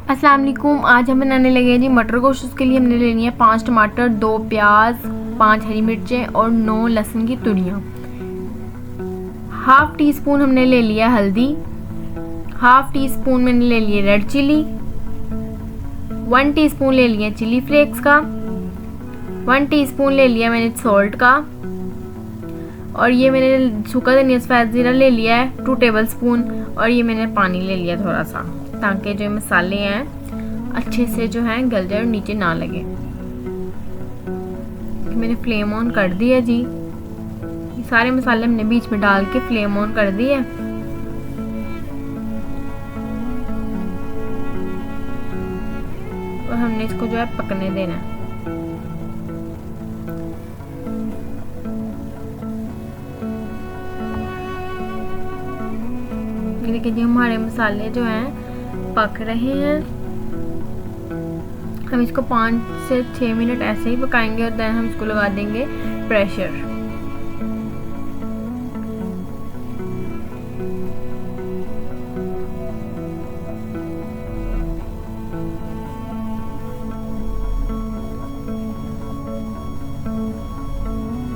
अस्सलाम वालेकुम। आज हम बनाने लगे हैं जी मटर गोश्त। उसके लिए हमने लेनी है 5 टमाटर, 2 प्याज, 5 हरी मिर्चें और 9 लहसुन की तुरियाँ। हाफ टी स्पून हमने ले लिया हल्दी, हाफ टी स्पून मैंने ले लिए रेड चिली, 1 टीस्पून ले लिया चिली फ्लेक्स का, 1 टीस्पून ले लिया मैंने सॉल्ट का, और ये मैंने सूखा धनिया सफ़ेद ज़ीरा ले लिया है 2 टेबल स्पून, और ये मैंने पानी ले लिया थोड़ा सा, ताकि जो मसाले हैं अच्छे से जो हैं गल जाए और नीचे ना लगे। मैंने फ्लेम ऑन कर दिया जी। ये सारे मसाले हमने बीच में डाल के फ्लेम ऑन कर दिए। और हमने इसको जो है पकने देना है। देखिए जी हमारे मसाले जो हैं पक रहे हैं। हम इसको 5 से 6 मिनट ऐसे ही पकाएंगे और देन हम इसको लगा देंगे प्रेशर।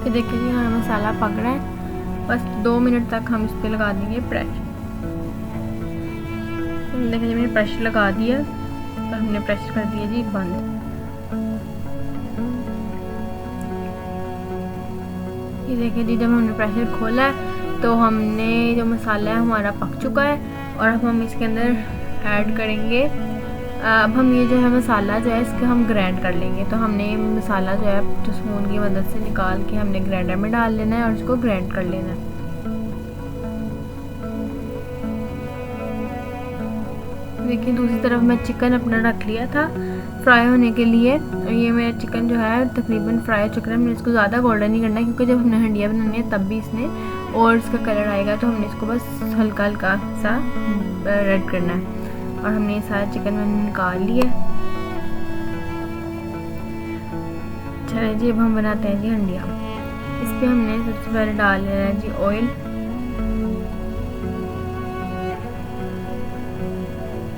देखिए जी हमारा मसाला पक रहा है। बस 2 मिनट तक हम इस पे लगा देंगे प्रेशर। देखिए जी मैंने प्रेशर लगा दिया और हमने प्रेशर कर दिया जी बंद। ये देखिए जी जब हमने प्रेशर खोला है तो हमने जो मसाला है हमारा पक चुका है। और अब हम इसके अंदर ऐड करेंगे। अब हम ये जो है मसाला जो है इसके हम ग्राइंड कर लेंगे। तो हमने मसाला जो है जो स्पून की मदद से निकाल के हमने ग्राइंडर में डाल लेना है और इसको ग्राइंड कर लेना है। देखिए दूसरी तरफ मैं चिकन अपना रख लिया था फ्राई होने के लिए। ये मेरा चिकन जो है तकरीबन फ्राई हो चुका है। मैंने इसको ज़्यादा गोल्डन नहीं करना क्योंकि जब हमने हंडिया बनानी है तब भी इसने और इसका कलर आएगा। तो हमने इसको बस हल्का हल्का सा रेड करना है। और हमने ये सारा चिकन मैंने निकाल लिया। चलिए जी अब हम बनाते हैं जी हंडिया। इस पर हमने सबसे पहले डाल लेना है जी ऑयल।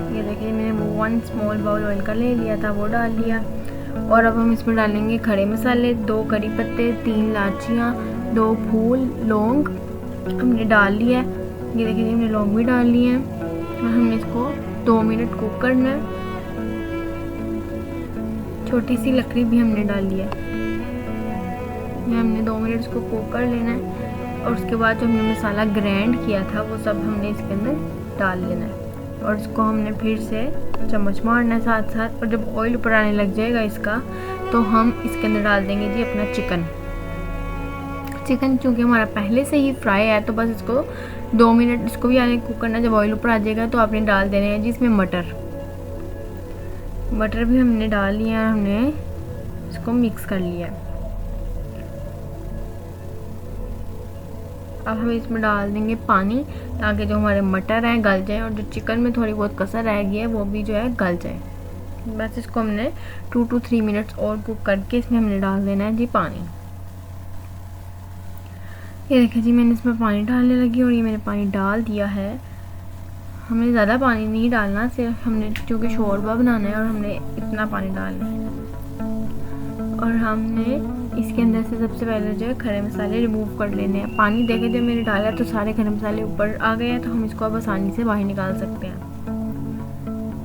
ये देखिए मैंने 1 स्मॉल बाउल ऑयल का ले लिया था, वो डाल लिया। और अब हम इसमें डालेंगे खड़े मसाले, 2 करी पत्ते, 3 इलायचियाँ, 2 फूल लौंग हमने डाल लिया है। ये देखिए हमने लौंग भी डाल लिए हैं। और हमने इसको 2 मिनट कुक करना है। छोटी सी लकड़ी भी हमने डाल लिया है। ये हमने 2 मिनट इसको कुक कर लेना है। और उसके बाद जो हमने मसाला ग्राइंड किया था वो सब हमने इसके अंदर डाल लेना है। और इसको हमने फिर से चम्मच मारना है साथ साथ। और जब ऑयल ऊपर आने लग जाएगा इसका तो हम इसके अंदर डाल देंगे जी अपना चिकन। चिकन चूँकि हमारा पहले से ही फ्राई है तो बस इसको 2 मिनट इसको भी आने कुक करना। जब ऑयल ऊपर आ जाएगा तो आपने डाल देने हैं जी इसमें मटर भी हमने डाल लिया है। हमने इसको मिक्स कर लिया। अब हम इसमें डाल देंगे पानी ताकि जो हमारे मटर हैं गल जाए और जो चिकन में थोड़ी बहुत कसर रह गई है वो भी जो है गल जाए। बस इसको हमने 2 to 3 मिनट्स और कुक करके इसमें हमने डाल देना है जी पानी। ये देखिए जी मैंने इसमें पानी डालने लगी और ये मैंने पानी डाल दिया है। हमें ज़्यादा पानी नहीं डालना, सिर्फ हमने क्योंकि शोरबा बनाना है और हमने इतना पानी डालना है। और हमने इसके अंदर से सबसे पहले जो है खड़े मसाले रिमूव कर लेने हैं। पानी देखे जब मैंने डाला तो सारे खड़े मसाले ऊपर आ गए हैं। तो हम इसको अब आसानी से बाहर निकाल सकते हैं।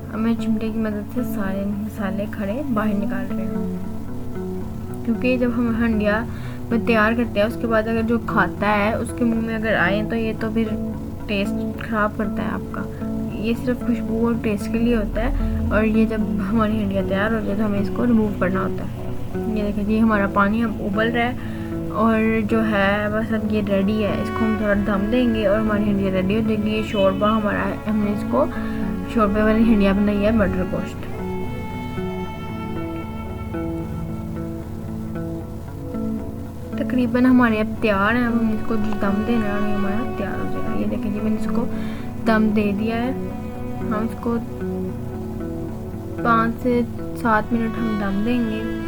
अब मैं चिमटे की मदद से सारे मसाले खड़े बाहर निकाल रहे हैं। क्योंकि जब हम हंडिया में तैयार करते हैं उसके बाद अगर जो खाता है उसके मुंह में अगर आए तो ये तो फिर टेस्ट ख़राब करता है आपका। ये सिर्फ खुशबू और टेस्ट के लिए होता है। और ये जब हमारी हंडिया तैयार हो जाए तो हमें इसको रिमूव करना होता है। ये देखिए जी हमारा पानी अब उबल रहा है और जो है बस अब ये रेडी है। इसको हम थोड़ा दम देंगे और हमारी हंडिया रेडी हो जाएगी। ये शोरबा हमारा है। हमने इसको शोरबे वाली हंडिया बनाई है मटर गोश्त। तकरीबन हमारे अब तैयार है। अब हम इसको जो दम देना है हमारा तैयार हो जाएगा। ये देखिए जी मैंने इसको दम दे दिया है। हम इसको 5 से 7 मिनट हम दम देंगे।